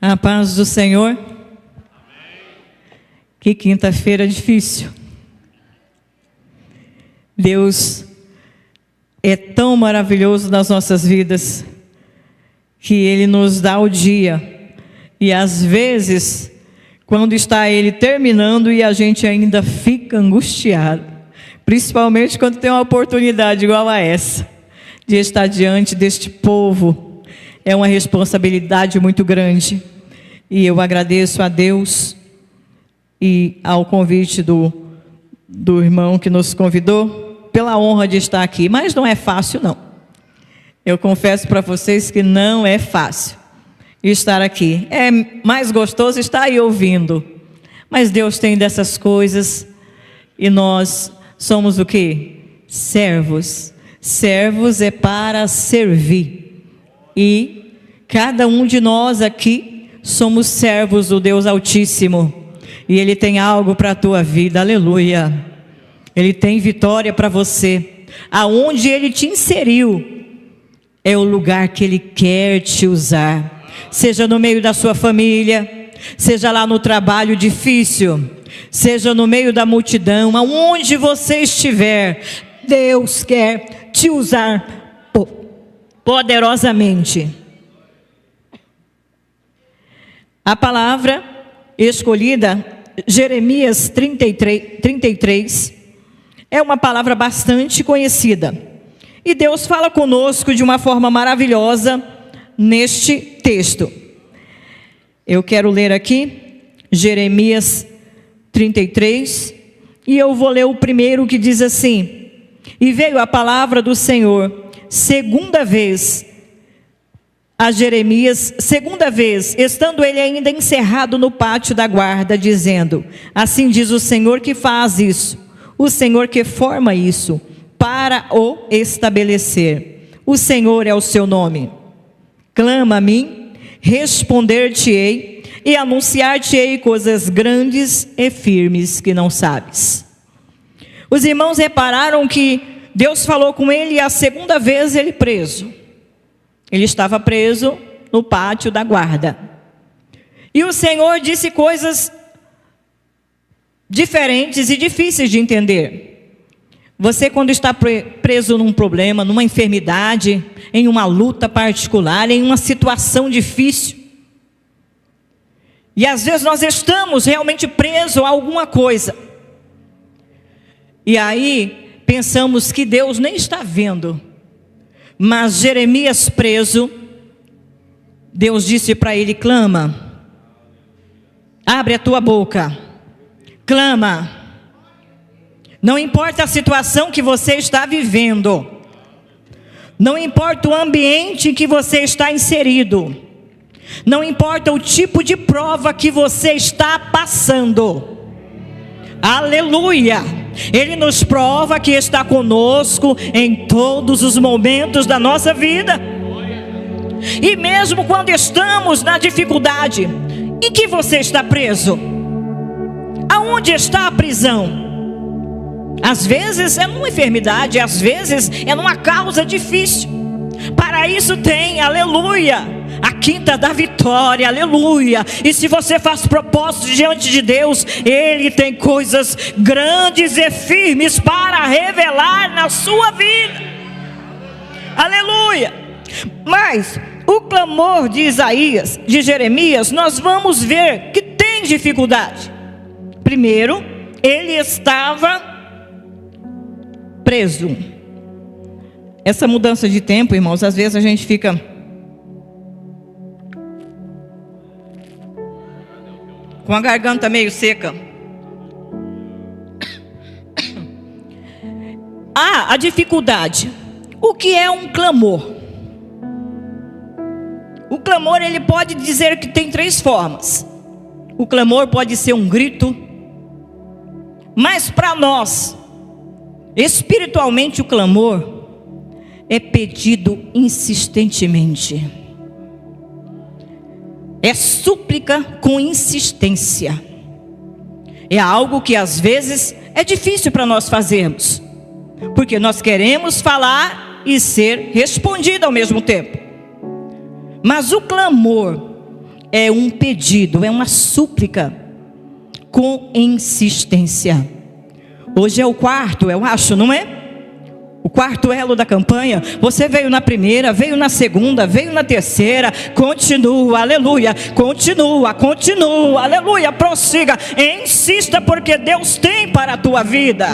A paz do Senhor. Que quinta-feira difícil. Deus é tão maravilhoso nas nossas vidas que Ele nos dá o dia. E às vezes, quando está Ele terminando e a gente ainda fica angustiado, principalmente quando tem uma oportunidade igual a essa, de estar diante deste povo, é uma responsabilidade muito grande. E eu agradeço a Deus e ao convite do irmão que nos convidou, pela honra de estar aqui. Mas não é fácil, não. Eu confesso para vocês que não é fácil estar aqui. É mais gostoso estar aí ouvindo. Mas Deus tem dessas coisas e nós somos o quê? Servos. Servos é para servir. E cada um de nós aqui somos servos do Deus Altíssimo. E Ele tem algo para a tua vida, aleluia. Ele tem vitória para você. Aonde Ele te inseriu, é o lugar que Ele quer te usar. Seja no meio da sua família, seja lá no trabalho difícil, seja no meio da multidão, aonde você estiver, Deus quer te usar poderosamente. A palavra escolhida, Jeremias 33, é uma palavra bastante conhecida. E Deus fala conosco de uma forma maravilhosa neste texto. Eu quero ler aqui, Jeremias 33, e eu vou ler o primeiro que diz assim: E veio a palavra do Senhor, segunda vez, a Jeremias, segunda vez, estando ele ainda encerrado no pátio da guarda, dizendo: Assim diz o Senhor que faz isso, o Senhor que forma isso, para o estabelecer. O Senhor é o seu nome. Clama a mim, responder-te-ei, e anunciar-te-ei coisas grandes e firmes que não sabes. Os irmãos repararam que Deus falou com ele, e a segunda vez ele preso. Ele estava preso no pátio da guarda. E o Senhor disse coisas diferentes e difíceis de entender. Você, quando está preso num problema, numa enfermidade, em uma luta particular, em uma situação difícil, e às vezes nós estamos realmente presos a alguma coisa, e aí pensamos que Deus nem está vendo. Mas Jeremias preso, Deus disse para ele: clama, abre a tua boca, clama. Não importa a situação que você está vivendo, não importa o ambiente em que você está inserido, não importa o tipo de prova que você está passando, aleluia, Ele nos prova que está conosco em todos os momentos da nossa vida. E mesmo quando estamos na dificuldade, em que você está preso? Aonde está a prisão? Às vezes é numa enfermidade, às vezes é numa causa difícil. Para isso tem, aleluia, a quinta da vitória, aleluia. E se você faz propósitos diante de Deus, Ele tem coisas grandes e firmes para revelar na sua vida, aleluia. Mas o clamor de Isaías, de Jeremias, nós vamos ver que tem dificuldade. Primeiro, ele estava preso. Essa mudança de tempo, irmãos, às vezes a gente fica com a garganta meio seca. A dificuldade. O que é um clamor? O clamor, ele pode dizer que tem três formas. O clamor pode ser um grito, mas para nós, espiritualmente, o clamor é pedido insistentemente. É súplica com insistência. É algo que às vezes é difícil para nós fazermos, porque nós queremos falar e ser respondido ao mesmo tempo. Mas o clamor é um pedido, é uma súplica com insistência. Hoje é o quarto, eu acho, não é? O quarto elo da campanha. Você veio na primeira, veio na segunda, veio na terceira. Continua, aleluia. Continua, aleluia. Prossiga, insista, porque Deus tem para a tua vida,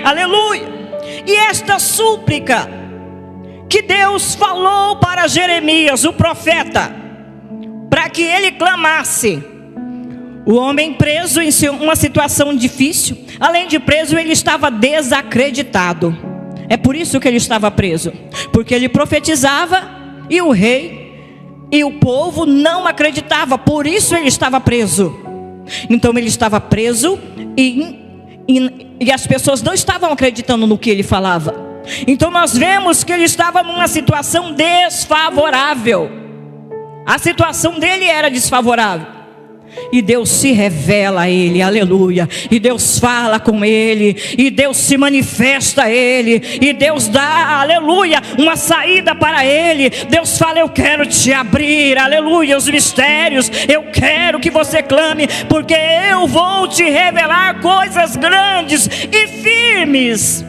aleluia. E esta súplica que Deus falou para Jeremias, o profeta, para que ele clamasse. O homem preso em uma situação difícil, além de preso, ele estava desacreditado. É por isso que ele estava preso, porque ele profetizava e o rei e o povo não acreditava, por isso ele estava preso. Então ele estava preso e as pessoas não estavam acreditando no que ele falava. Então nós vemos que ele estava numa situação desfavorável. A situação dele era desfavorável. E Deus se revela a ele, aleluia. E Deus fala com ele, e Deus se manifesta a ele, e Deus dá, aleluia, uma saída para ele. Deus fala: eu quero te abrir, aleluia, os mistérios. Eu quero que você clame, porque eu vou te revelar coisas grandes e firmes,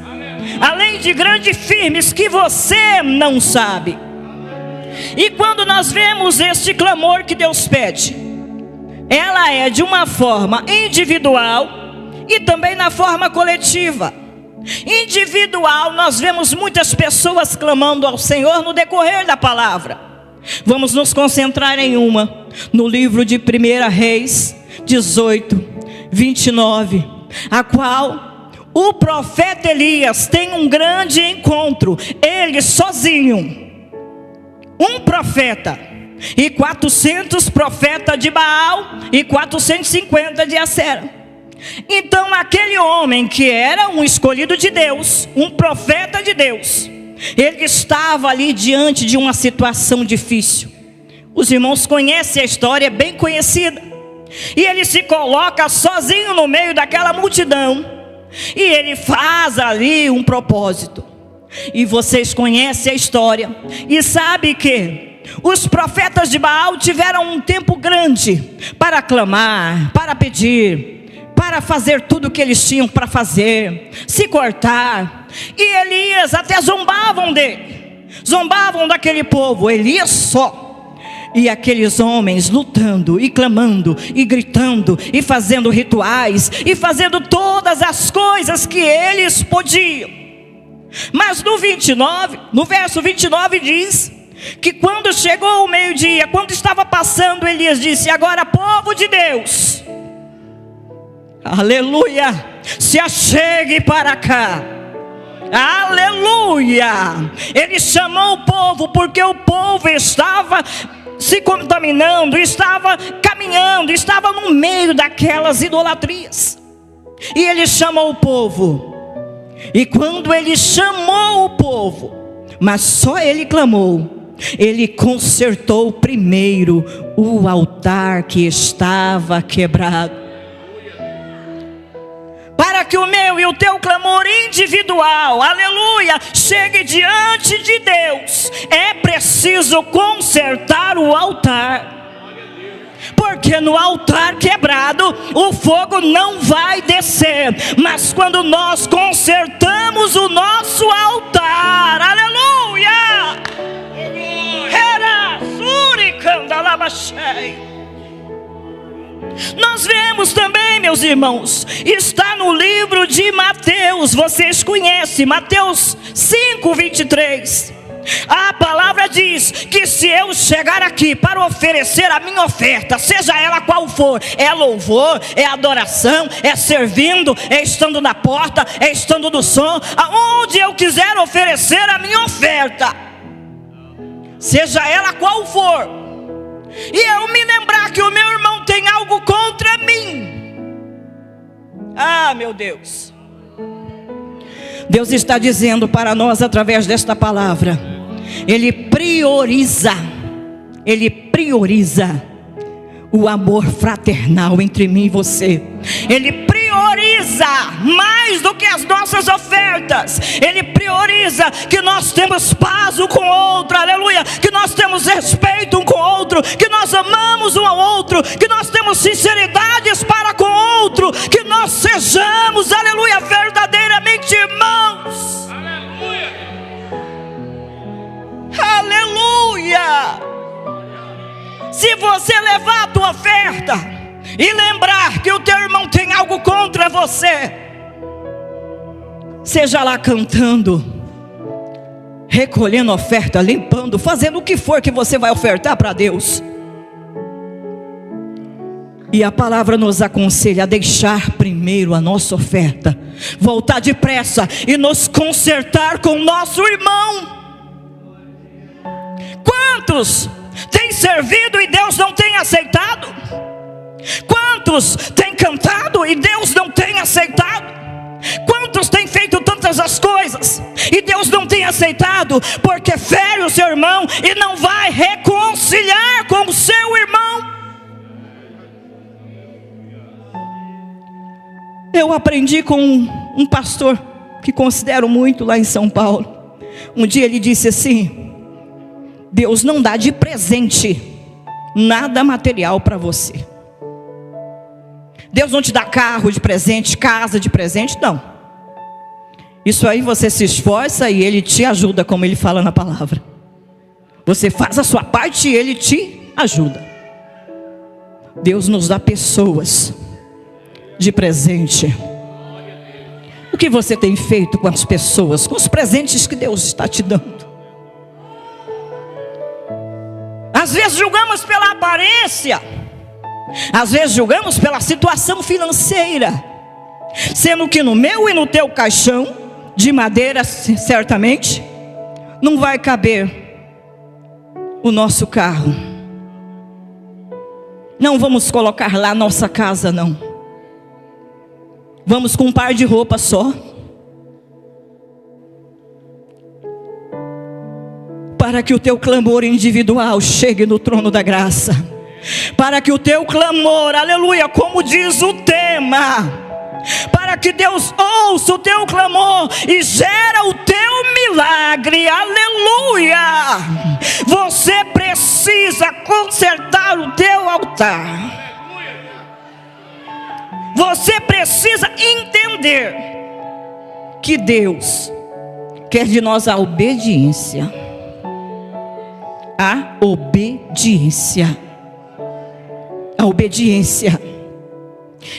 além de grandes e firmes, que você não sabe. E quando nós vemos este clamor que Deus pede, ela é de uma forma individual e também na forma coletiva. Individual, nós vemos muitas pessoas clamando ao Senhor no decorrer da palavra. Vamos nos concentrar em uma, no livro de 1 Reis 18, 29, a qual o profeta Elias tem um grande encontro, ele sozinho, um profeta, e 400 profetas de Baal e 450 de Acera. Então aquele homem que era um escolhido de Deus, um profeta de Deus, ele estava ali diante de uma situação difícil. Os irmãos conhecem a história, é bem conhecida. E ele se coloca sozinho no meio daquela multidão, e ele faz ali um propósito. E vocês conhecem a história e sabem que os profetas de Baal tiveram um tempo grande para clamar, para pedir, para fazer tudo o que eles tinham para fazer, se cortar. E Elias até zombavam dele, zombavam daquele povo, Elias só. E aqueles homens lutando e clamando e gritando e fazendo rituais e fazendo todas as coisas que eles podiam. Mas no verso 29 diz que quando chegou o meio-dia, quando estava passando, Elias disse: agora, povo de Deus, aleluia, se achegue para cá, aleluia. Ele chamou o povo porque o povo estava se contaminando, estava caminhando, estava no meio daquelas idolatrias. E ele chamou o povo, e quando ele chamou o povo, mas só ele clamou, ele consertou primeiro o altar que estava quebrado. Para que o meu e o teu clamor individual, aleluia, chegue diante de Deus, é preciso consertar o altar. Porque no altar quebrado o fogo não vai descer. Mas quando nós consertamos o nosso altar, aleluia, nós vemos também, meus irmãos, está no livro de Mateus, vocês conhecem, Mateus 5, 23. A palavra diz que se eu chegar aqui para oferecer a minha oferta, seja ela qual for, é louvor, é adoração, é servindo, é estando na porta, é estando no som, aonde eu quiser oferecer a minha oferta, seja ela qual for, e eu me lembrar que o meu irmão tem algo contra mim, ah, meu Deus, Deus está dizendo para nós através desta palavra, Ele prioriza o amor fraternal entre mim e você. Ele prioriza mais do que as nossas ofertas. Ele prioriza que nós temos paz um com o outro, aleluia, que nós temos respeito um com o outro, que nós amamos um ao outro, que nós temos sinceridades para com o outro, que nós sejamos, aleluia, verdadeiramente irmãos. Aleluia. Se você levar a tua oferta e lembrar que o teu irmão tem algo contra você, seja lá cantando, recolhendo oferta, limpando, fazendo o que for que você vai ofertar para Deus. E a palavra nos aconselha a deixar primeiro a nossa oferta, voltar depressa e nos consertar com o nosso irmão. Quantos têm servido e Deus não tem aceitado? Quantos têm cantado e Deus não tem aceitado? Quantos têm feito tantas as coisas e Deus não tem aceitado? Porque fere o seu irmão e não vai reconciliar com o seu irmão. Eu aprendi com um pastor que considero muito lá em São Paulo. Um dia ele disse assim: Deus não dá de presente nada material para você. Deus não te dá carro de presente, casa de presente, não. Isso aí você se esforça e Ele te ajuda, como Ele fala na palavra. Você faz a sua parte e Ele te ajuda. Deus nos dá pessoas de presente. O que você tem feito com as pessoas, com os presentes que Deus está te dando? Às vezes julgamos pela aparência, às vezes julgamos pela situação financeira, sendo que no meu e no teu caixão de madeira, certamente não vai caber o nosso carro. Não vamos colocar lá nossa casa, não. Vamos com um par de roupa só, para que o teu clamor individual chegue no trono da graça, para que o teu clamor, aleluia, como diz o tema, para que Deus ouça o teu clamor e gera o teu milagre, aleluia. Você precisa consertar o teu altar. Você precisa entender que Deus quer de nós a obediência. A obediência. A obediência.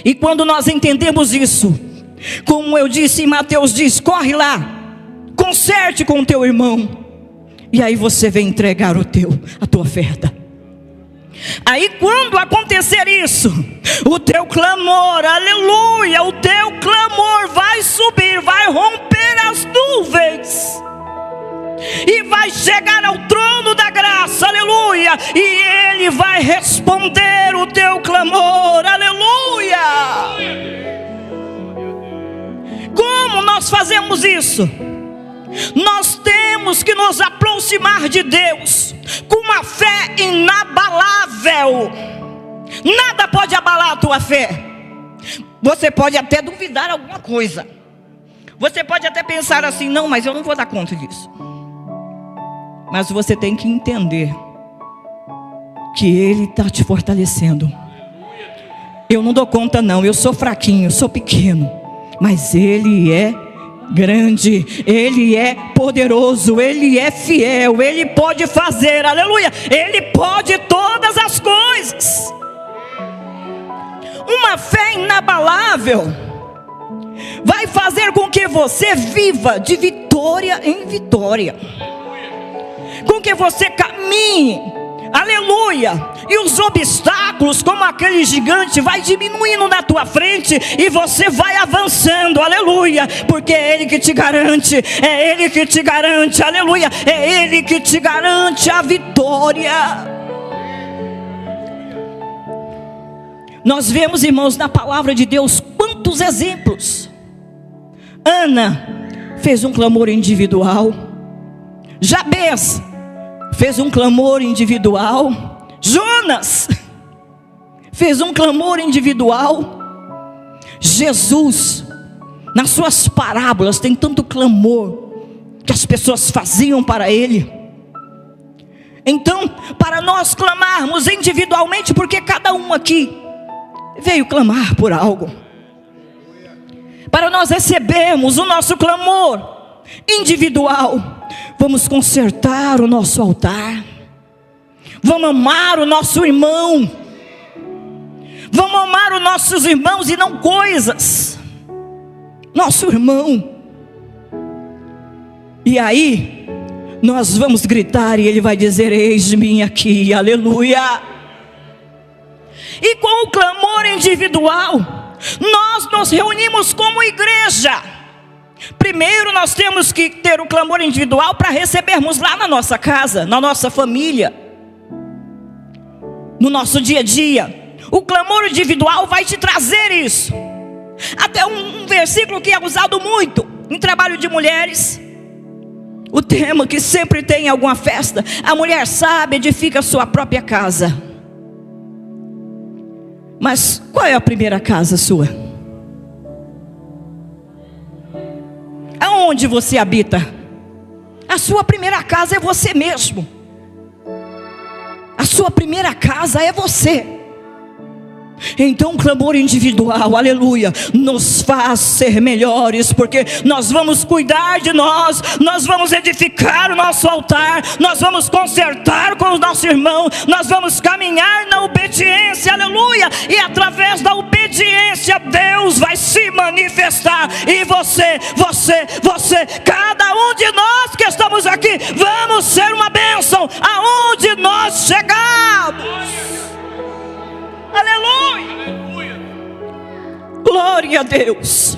E quando nós entendemos isso, como eu disse em Mateus, diz: corre lá, conserte com o teu irmão, e aí você vem entregar a tua oferta. Aí quando acontecer isso, o teu clamor, aleluia, o teu clamor vai subir, vai romper as nuvens e vai chegar ao trono da graça, aleluia, e Ele vai responder o teu clamor, aleluia. Como nós fazemos isso? Nós temos que nos aproximar de Deus com uma fé inabalável. Nada pode abalar a tua fé. Você pode até duvidar alguma coisa, você pode até pensar assim: não, mas eu não vou dar conta disso. Mas você tem que entender que Ele está te fortalecendo. Eu não dou conta não, eu sou fraquinho, sou pequeno, mas Ele é grande, Ele é poderoso, Ele é fiel, Ele pode fazer, aleluia, Ele pode todas as coisas. Uma fé inabalável vai fazer com que você viva de vitória em vitória, com que você caminhe, aleluia, e os obstáculos, como aquele gigante, vai diminuindo na tua frente e você vai avançando, aleluia, porque é Ele que te garante, é Ele que te garante, aleluia, é Ele que te garante a vitória. Nós vemos, irmãos, na palavra de Deus, quantos exemplos. Ana fez um clamor individual, Jabez fez um clamor individual, Jonas fez um clamor individual, Jesus, nas suas parábolas, tem tanto clamor que as pessoas faziam para Ele. Então, para nós clamarmos individualmente, porque cada um aqui veio clamar por algo, para nós recebermos o nosso clamor individual, vamos consertar o nosso altar, vamos amar o nosso irmão, vamos amar os nossos irmãos e não coisas, nosso irmão. E aí nós vamos gritar e ele vai dizer: eis-me aqui, aleluia. E com o clamor individual, nós nos reunimos como igreja. Primeiro nós temos que ter o clamor individual para recebermos lá na nossa casa, na nossa família, no nosso dia a dia. O clamor individual vai te trazer isso. Até um versículo que é usado muito em trabalho de mulheres, o tema que sempre tem em alguma festa: a mulher sábia edifica a sua própria casa. Mas qual é a primeira casa sua? Aonde você habita? A sua primeira casa é você mesmo. A sua primeira casa é você. Então o clamor individual, aleluia, nos faz ser melhores, porque nós vamos cuidar de nós vamos edificar o nosso altar, nós vamos consertar com o nosso irmão, nós vamos caminhar na obediência, aleluia, e através da obediência Deus vai se manifestar. E você, cada um de nós que estamos aqui, vamos ser uma bênção aonde nós chegarmos. Aleluia. Glória a Deus.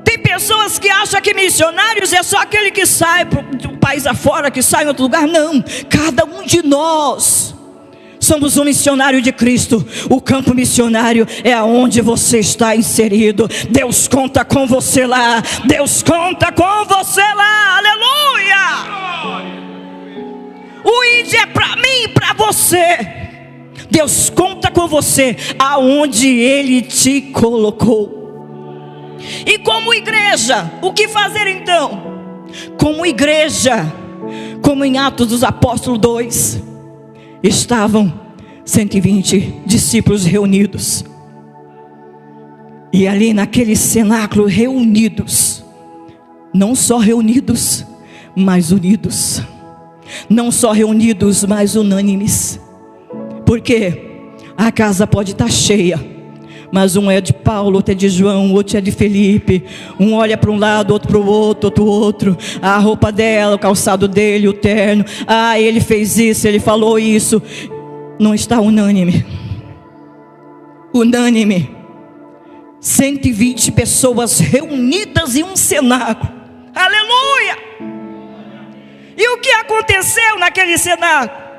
Tem pessoas que acham que missionários é só aquele que sai do país afora, que sai em outro lugar. Não, cada um de nós somos um missionário de Cristo. O campo missionário é aonde você está inserido. Deus conta com você lá. Deus conta com você lá. Aleluia. O ID é para mim e para você. Deus conta com você aonde Ele te colocou. E como igreja, o que fazer então? Como igreja, como em Atos dos Apóstolos 2, estavam 120 discípulos reunidos. E ali naquele cenáculo reunidos, não só reunidos, mas unidos. Não só reunidos, mas unânimes. Porque a casa pode estar cheia, mas um é de Paulo, outro é de João, outro é de Felipe. Um olha para um lado, outro para o outro, outro outro. A roupa dela, o calçado dele, o terno. Ah, ele fez isso, ele falou isso. Não está unânime. Unânime. 120 pessoas reunidas em um cenáculo. Aleluia! E o que aconteceu naquele cenáculo?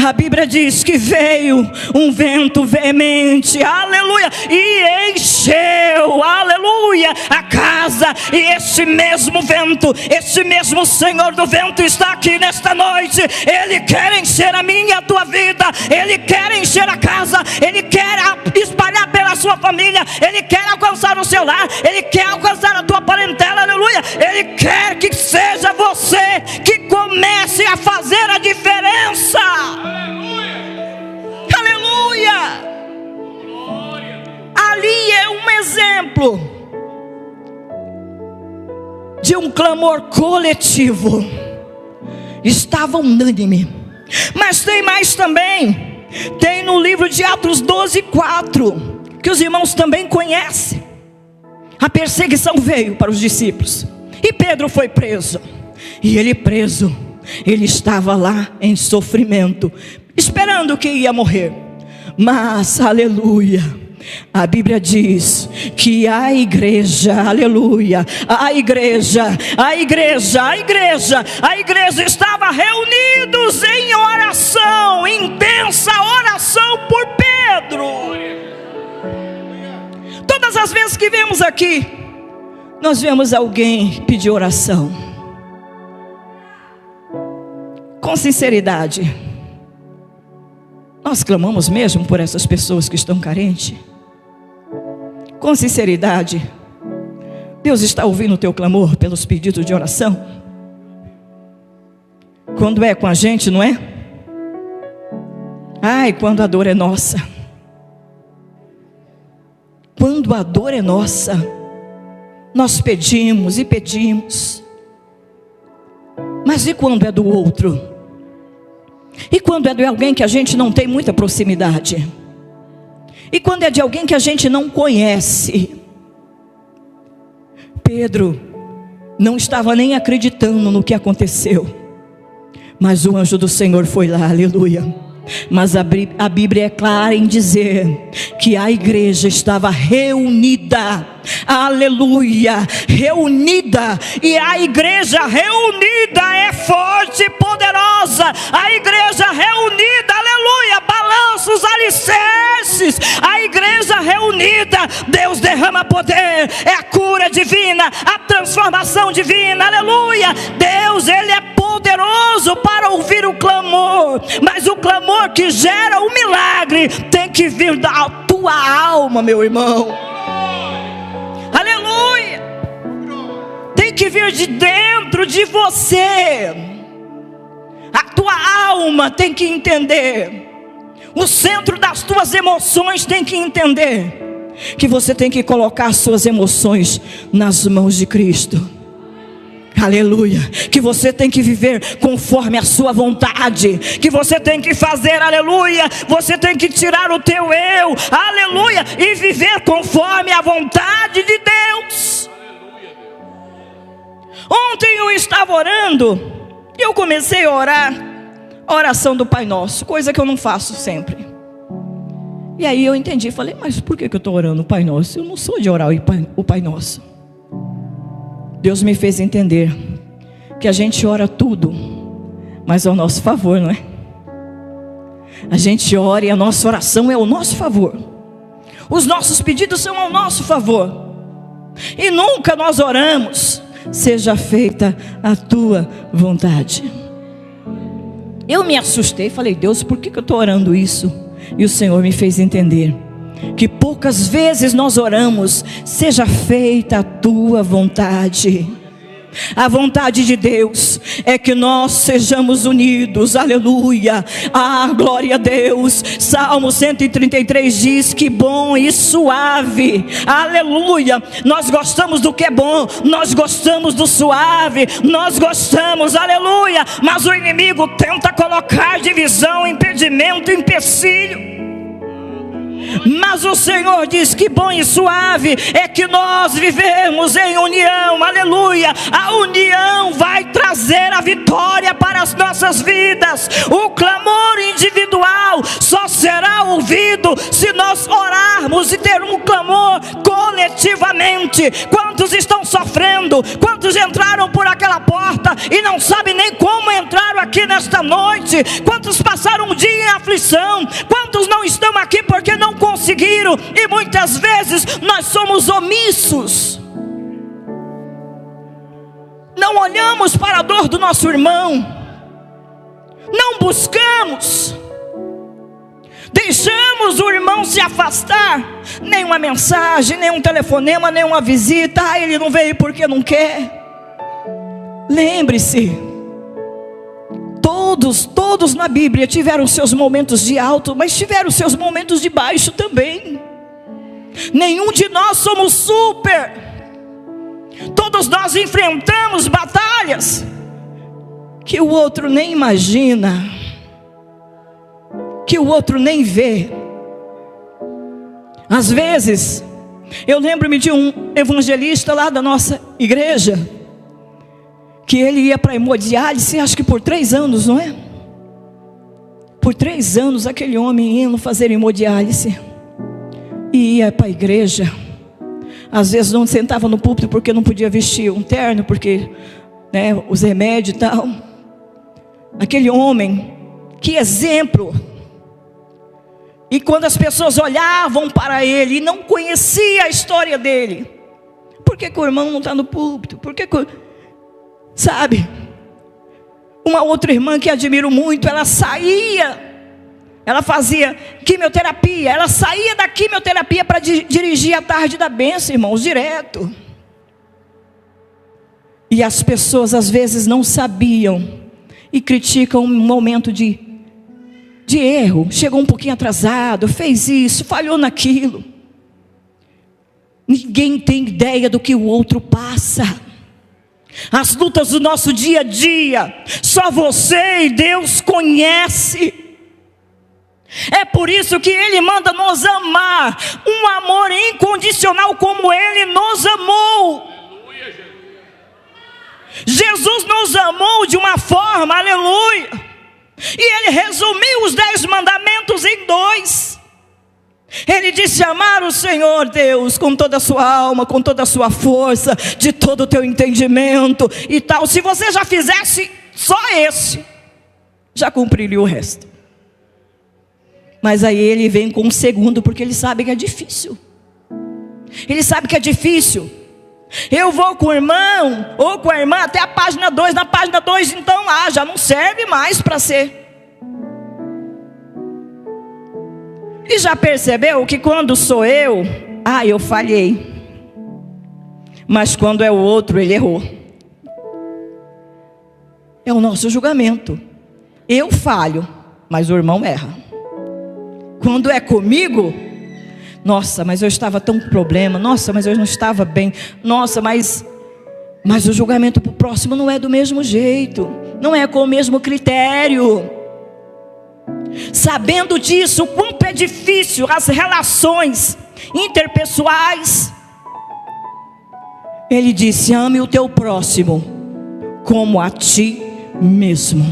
A Bíblia diz que veio um vento veemente, aleluia, e encheu, aleluia, a casa. E esse mesmo vento, esse mesmo Senhor do vento está aqui nesta noite. Ele quer encher a minha e a tua vida. Ele quer encher a casa. Ele quer espalhar pela sua família. Ele quer alcançar o seu lar. Ele quer alcançar a tua parentela, aleluia. Ele quer que seja você que comece a fazer a diferença. Aleluia. Ali é um exemplo de um clamor coletivo. Estava unânime. Mas tem mais também. Tem no livro de Atos 12:4, que os irmãos também conhecem. A perseguição veio para os discípulos e Pedro foi preso. E ele preso, ele estava lá em sofrimento, esperando que ia morrer. Mas, aleluia, a Bíblia diz que a igreja, aleluia, a igreja estava reunidos em oração, intensa oração por Pedro. Todas as vezes que vemos aqui, nós vemos alguém pedir oração. Com sinceridade, nós clamamos mesmo por essas pessoas que estão carentes? Com sinceridade, Deus está ouvindo o teu clamor pelos pedidos de oração? Quando é com a gente, não é? Ai, quando a dor é nossa. Quando a dor é nossa, nós pedimos e pedimos. Mas e quando é do outro? E quando é de alguém que a gente não tem muita proximidade? E quando é de alguém que a gente não conhece? Pedro não estava nem acreditando no que aconteceu, mas o anjo do Senhor foi lá, aleluia. Mas a Bíblia é clara em dizer que a igreja estava reunida, aleluia, reunida. E a igreja reunida é forte e poderosa. A igreja reunida, aleluia, balança os alicerces. A igreja reunida, Deus derrama poder, é a cura divina, a transformação divina, aleluia. Deus, Ele é poderoso para ouvir o clamor, mas o clamor que gera o milagre tem que vir da tua alma, meu irmão. Aleluia. Tem que vir de dentro de você. A tua alma tem que entender. O centro das tuas emoções tem que entender que você tem que colocar suas emoções nas mãos de Cristo. Aleluia, que você tem que viver conforme a sua vontade, que você tem que fazer, aleluia, você tem que tirar o teu eu, aleluia, e viver conforme a vontade de Deus. Ontem eu estava orando, e eu comecei a orar a oração do Pai Nosso, coisa que eu não faço sempre. E aí eu entendi, falei, mas por que eu estou orando o Pai Nosso? Eu não sou de orar o Pai Nosso. Deus me fez entender que a gente ora tudo, mas ao nosso favor, não é? A gente ora e a nossa oração é ao nosso favor. Os nossos pedidos são ao nosso favor. E nunca nós oramos, seja feita a tua vontade. Eu me assustei, falei, Deus, por que eu estou orando isso? E o Senhor me fez entender que poucas vezes nós oramos, seja feita a tua vontade. A vontade de Deus é que nós sejamos unidos, aleluia, glória a Deus. Salmo 133 diz que bom e suave, aleluia. Nós gostamos do que é bom, nós gostamos do suave, nós gostamos, aleluia. Mas o inimigo tenta colocar divisão, impedimento, empecilho. Mas o Senhor diz que bom e suave é que nós vivemos em união, aleluia. A união vai trazer a vitória para as nossas vidas. O clamor individual só será ouvido se nós orarmos e ter um clamor coletivamente. Quantos estão sofrendo? Quantos entraram por aquela porta e não sabem nem como entraram aqui nesta noite? Quantos passaram um dia em aflição? Quantos não estão aqui porque não conseguiram? E muitas vezes nós somos omissos, não olhamos para a dor do nosso irmão, não buscamos, deixamos o irmão se afastar. Nem uma mensagem, nem um telefonema, nem uma visita. Ele não veio porque não quer. Lembre-se, todos na Bíblia tiveram seus momentos de alto, mas tiveram seus momentos de baixo também. Nenhum de nós somos super. Todos nós enfrentamos batalhas que o outro nem imagina, que o outro nem vê. Às vezes, eu lembro-me de um evangelista lá da nossa igreja, que ele ia para hemodiálise, acho que por 3 anos, não é? Por 3 anos aquele homem indo fazer hemodiálise, e ia para a igreja. Às vezes não sentava no púlpito porque não podia vestir um terno, porque os remédios e tal. Aquele homem, que exemplo. E quando as pessoas olhavam para ele e não conhecia a história dele, por que o irmão não está no púlpito? Por que sabe? Uma outra irmã que admiro muito, ela fazia quimioterapia, ela saía da quimioterapia para dirigir a tarde da bênção, irmãos, direto. E as pessoas às vezes não sabiam, e criticam um momento de erro. Chegou um pouquinho atrasado, fez isso, falhou naquilo. Ninguém tem ideia do que o outro passa. As lutas do nosso dia a dia, só você e Deus conhece. É por isso que Ele manda nos amar, um amor incondicional como Ele nos amou. Jesus nos amou de uma forma, aleluia, e Ele resumiu os 10 mandamentos em 2. Ele disse: amar o Senhor Deus com toda a sua alma, com toda a sua força, de todo o teu entendimento e tal. Se você já fizesse só esse, já cumpriria o resto. Mas aí Ele vem com o segundo, porque Ele sabe que é difícil. Ele sabe que é difícil. Eu vou com o irmão ou com a irmã até a página 2. Na página 2 então já não serve mais para ser. E já percebeu que quando sou eu falhei. Mas quando é o outro, ele errou. É o nosso julgamento. Eu falho, mas o irmão erra. Quando é comigo, nossa, mas eu estava tão com problema. Nossa, mas eu não estava bem. Nossa, mas o julgamento para o próximo não é do mesmo jeito. Não é com o mesmo critério. Sabendo disso, o quanto é difícil as relações interpessoais, Ele disse: ame o teu próximo como a ti mesmo.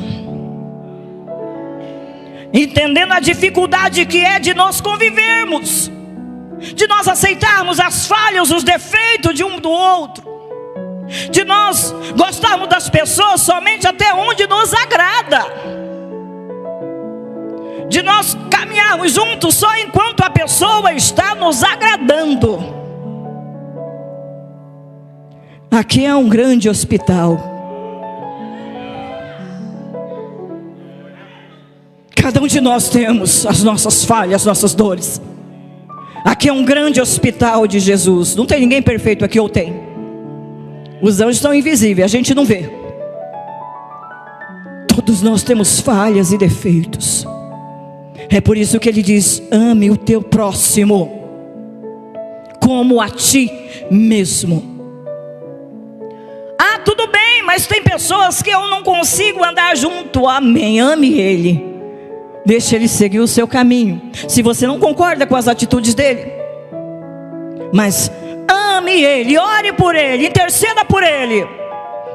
Entendendo a dificuldade que é de nós convivermos, de nós aceitarmos as falhas, os defeitos de um do outro, de nós gostarmos das pessoas somente até onde nos agrada, de nós caminharmos juntos só enquanto a pessoa está nos agradando. Aqui é um grande hospital. Cada um de nós temos as nossas falhas, as nossas dores. Aqui é um grande hospital de Jesus. Não tem ninguém perfeito aqui, ou tem? Os anjos estão invisíveis, a gente não vê. Todos nós temos falhas e defeitos. É por isso que Ele diz: ame o teu próximo como a ti mesmo. Tudo bem, mas tem pessoas que eu não consigo andar junto. Amém, ame ele. Deixa ele seguir o seu caminho. Se você não concorda com as atitudes dele, mas ame ele, ore por ele, interceda por ele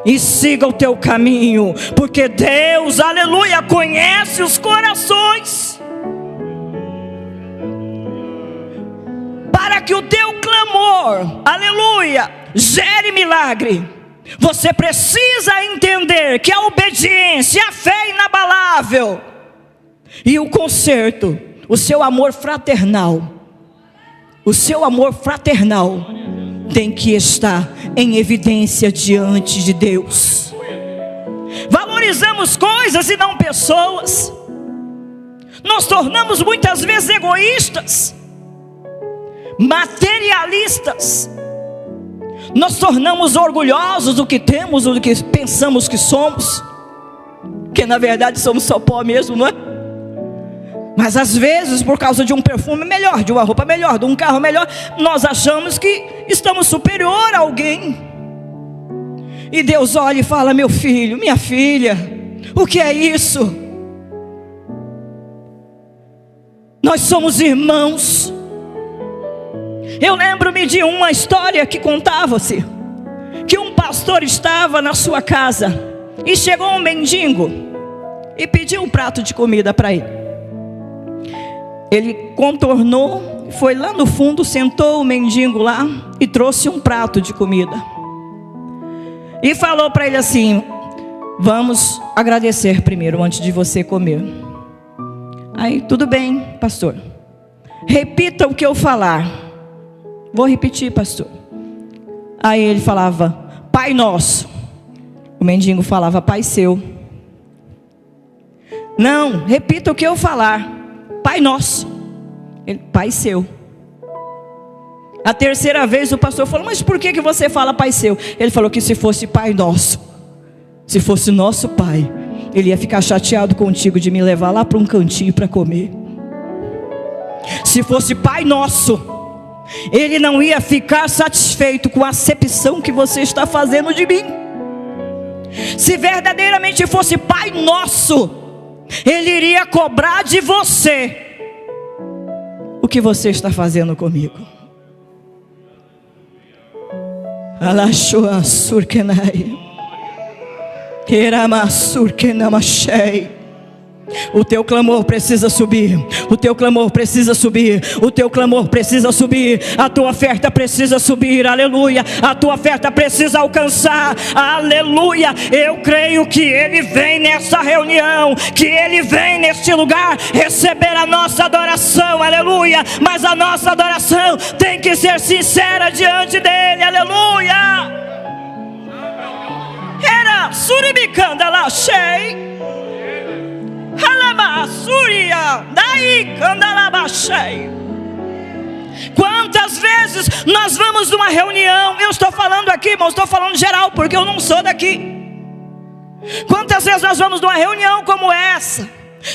e siga o teu caminho, porque Deus, aleluia, conhece os corações. Para que o teu clamor, aleluia, gere milagre, você precisa entender que a obediência, a fé inabalável e o conserto, o seu amor fraternal, tem que estar em evidência diante de Deus. Valorizamos coisas e não pessoas. Nós tornamos muitas vezes egoístas, materialistas. Nós tornamos orgulhosos do que temos, ou do que pensamos que somos, que na verdade somos só pó mesmo, não é? Mas às vezes, por causa de um perfume melhor, de uma roupa melhor, de um carro melhor, nós achamos que estamos superior a alguém. E Deus olha e fala: meu filho, minha filha, o que é isso? Nós somos irmãos. Eu lembro-me de uma história que contava-se que um pastor estava na sua casa e chegou um mendigo e pediu um prato de comida para ele. Ele contornou, foi lá no fundo, sentou o mendigo lá e trouxe um prato de comida e falou para ele assim: vamos agradecer primeiro antes de você comer. Aí, tudo bem, pastor, repita o que eu falar. Vou repetir, pastor. Aí ele falava: Pai nosso. O mendigo falava: Pai seu. Não, repita o que eu falar. Pai nosso. Ele: Pai seu. A terceira vez o pastor falou: mas por que você fala Pai seu? Ele falou que se fosse Pai nosso, se fosse nosso Pai, Ele ia ficar chateado contigo de me levar lá para um cantinho para comer. Se fosse Pai Nosso, Ele não ia ficar satisfeito com a acepção que você está fazendo de mim. Se verdadeiramente fosse Pai Nosso, Ele iria cobrar de você o que você está fazendo comigo. Alashua surkenai, Kerama surkenamashei. O teu clamor precisa subir. O teu clamor precisa subir. O teu clamor precisa subir. A tua oferta precisa subir. Aleluia. A tua oferta precisa alcançar. Aleluia. Eu creio que Ele vem nessa reunião, que Ele vem neste lugar receber a nossa adoração. Aleluia. Mas a nossa adoração tem que ser sincera diante dEle. Aleluia. Era suribicanda lá cheio. Quantas vezes nós vamos numa reunião, eu estou falando aqui, irmão, estou falando geral, porque eu não sou daqui. Quantas vezes nós vamos numa reunião como essa,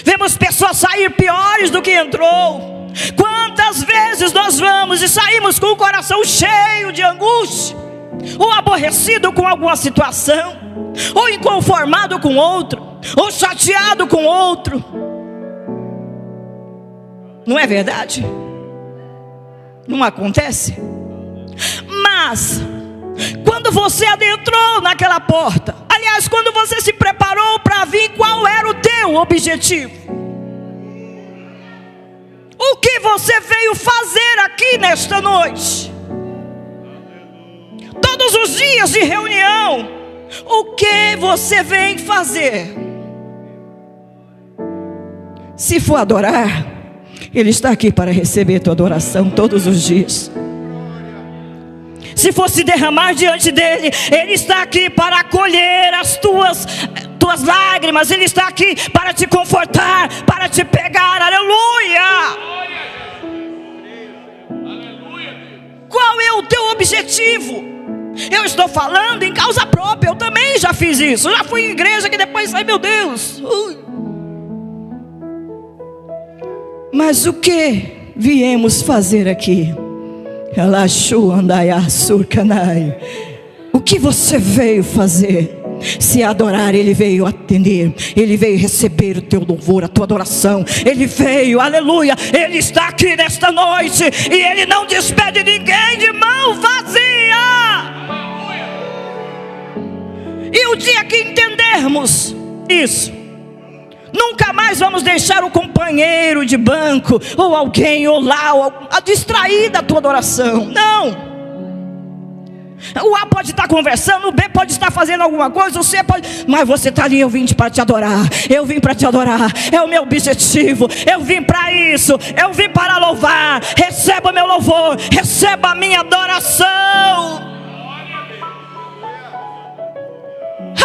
vemos pessoas sair piores do que entrou. Quantas vezes nós vamos e saímos com o coração cheio de angústia, ou aborrecido com alguma situação, ou inconformado com outro, ou chateado com outro. Não é verdade? Não acontece? Mas quando você adentrou naquela porta, aliás, quando você se preparou para vir, qual era o teu objetivo? O que você veio fazer aqui nesta noite? Todos os dias de reunião, o que você vem fazer? Se for adorar, Ele está aqui para receber tua adoração todos os dias. Se for se derramar diante dEle, Ele está aqui para acolher as tuas lágrimas. Ele está aqui para te confortar, para te pegar. Aleluia! Qual é o teu objetivo? Eu estou falando em causa própria. Eu também já fiz isso. Já fui em igreja que depois, ai meu Deus, mas o que viemos fazer aqui? O que você veio fazer? Se adorar, Ele veio atender, Ele veio receber o teu louvor, a tua adoração. Ele veio, aleluia. Ele está aqui nesta noite e Ele não despede ninguém de mão vazia. E o dia que entendermos isso, nunca mais vamos deixar o companheiro de banco, ou alguém, ou lá, ou a distrair da tua adoração. Não. O A pode estar conversando, o B pode estar fazendo alguma coisa, o C pode, mas você está ali. Eu vim para te adorar. Eu vim para te adorar. É o meu objetivo. Eu vim para isso. Eu vim para louvar. Receba o meu louvor. Receba a minha adoração.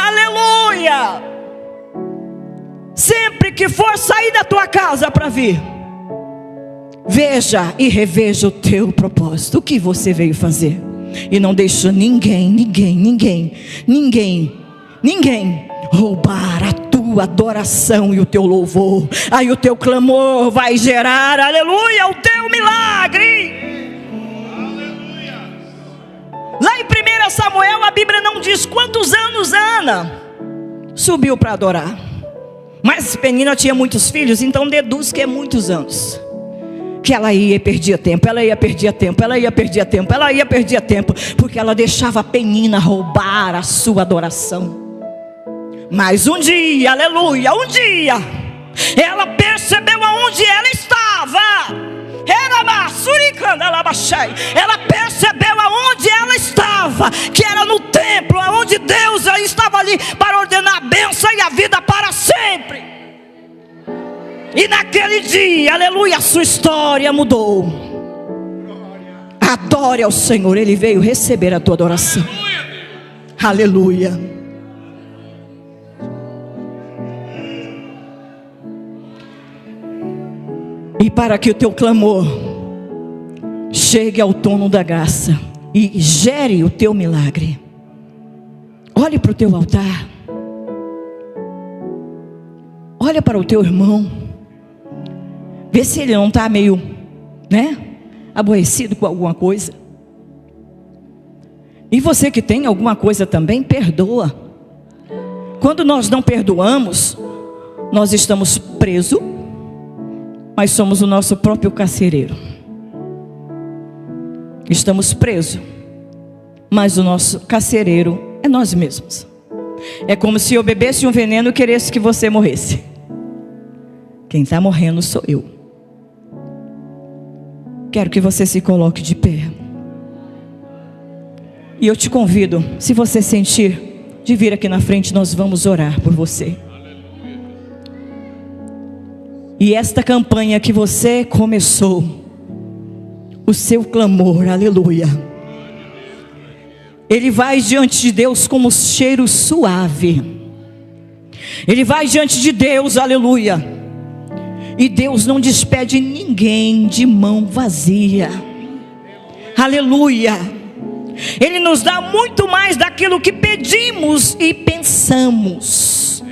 Aleluia. Sempre que for sair da tua casa para vir, veja e reveja o teu propósito. O que você veio fazer? E não deixa ninguém roubar a tua adoração e o teu louvor. Aí o teu clamor vai gerar, aleluia, o teu milagre. Lá em 1 Samuel, a Bíblia não diz quantos anos Ana subiu para adorar, mas Penina tinha muitos filhos, então deduz que é muitos anos. Que ela ia e perdia tempo, porque ela deixava a Penina roubar a sua adoração. Mas um dia, aleluia, ela percebeu aonde ela estava. Ela percebeu aonde ela estava, que era no templo, aonde Deus estava ali para ordenar a bênção e a vida para sempre. E naquele dia, aleluia, a sua história mudou. Adore ao Senhor, Ele veio receber a tua adoração. Aleluia. E para que o teu clamor chegue ao trono da graça e gere o teu milagre, olhe para o teu altar. Olha para o teu irmão. Vê se ele não está meio, aborrecido com alguma coisa. E você que tem alguma coisa também, perdoa. Quando nós não perdoamos, nós estamos presos, mas somos o nosso próprio carcereiro. Estamos presos, mas o nosso carcereiro é nós mesmos. É como se eu bebesse um veneno e queresse que você morresse. Quem está morrendo sou eu. Quero que você se coloque de pé. E eu te convido, se você sentir, de vir aqui na frente, nós vamos orar por você. E esta campanha que você começou, o seu clamor, aleluia, ele vai diante de Deus como cheiro suave. Ele vai diante de Deus, aleluia. E Deus não despede ninguém de mão vazia. Aleluia. Ele nos dá muito mais daquilo que pedimos e pensamos.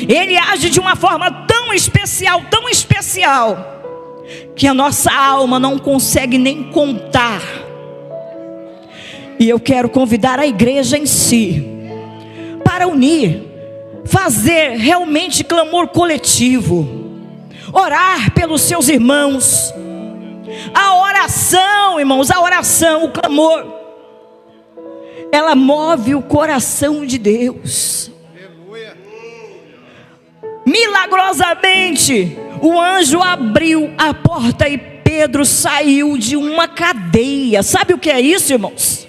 Ele age de uma forma tão especial, que a nossa alma não consegue nem contar. E eu quero convidar a igreja em si para unir, fazer realmente clamor coletivo, orar pelos seus irmãos. A oração, irmãos, o clamor, ela move o coração de Deus. Milagrosamente, o anjo abriu a porta e Pedro saiu de uma cadeia. Sabe o que é isso, irmãos?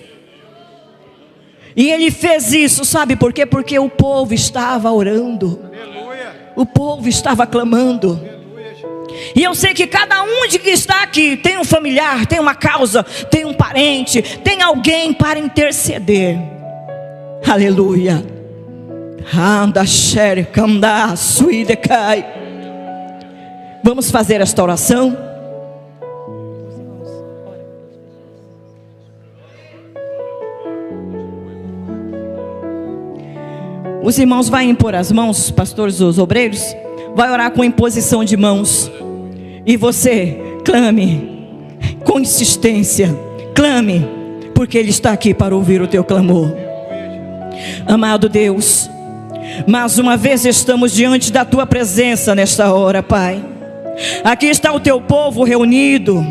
E ele fez isso, sabe por quê? Porque o povo estava orando. O povo estava clamando. E eu sei que cada um de que está aqui tem um familiar, tem uma causa, tem um parente, tem alguém para interceder. Aleluia. Vamos fazer esta oração. Os irmãos vão impor as mãos, os pastores, os obreiros, vai orar com imposição de mãos. E você clame com insistência, clame, porque Ele está aqui para ouvir o teu clamor. Amado Deus, mais uma vez estamos diante da tua presença nesta hora, Pai. Aqui está o teu povo reunido,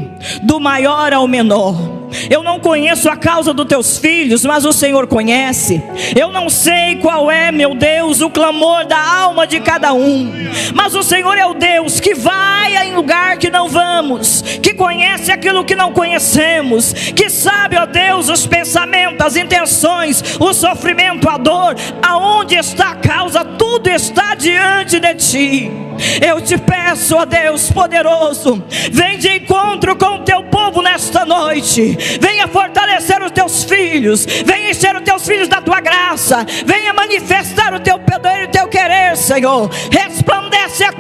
do maior ao menor. Eu não conheço a causa dos teus filhos, mas o Senhor conhece. Eu não sei qual é, meu Deus, o clamor da alma de cada um, mas o Senhor é o Deus que vai em lugar que não vamos, que conhece aquilo que não conhecemos, que sabe, ó Deus, os pensamentos, as intenções, o sofrimento, a dor. Aonde está a causa? Tudo está diante de ti. Eu te peço, ó Deus poderoso, vem de encontro com o teu povo nesta noite. Venha fortalecer os teus filhos, venha encher os teus filhos da tua graça, venha manifestar o teu poder e o teu querer, Senhor. Resplandece aqui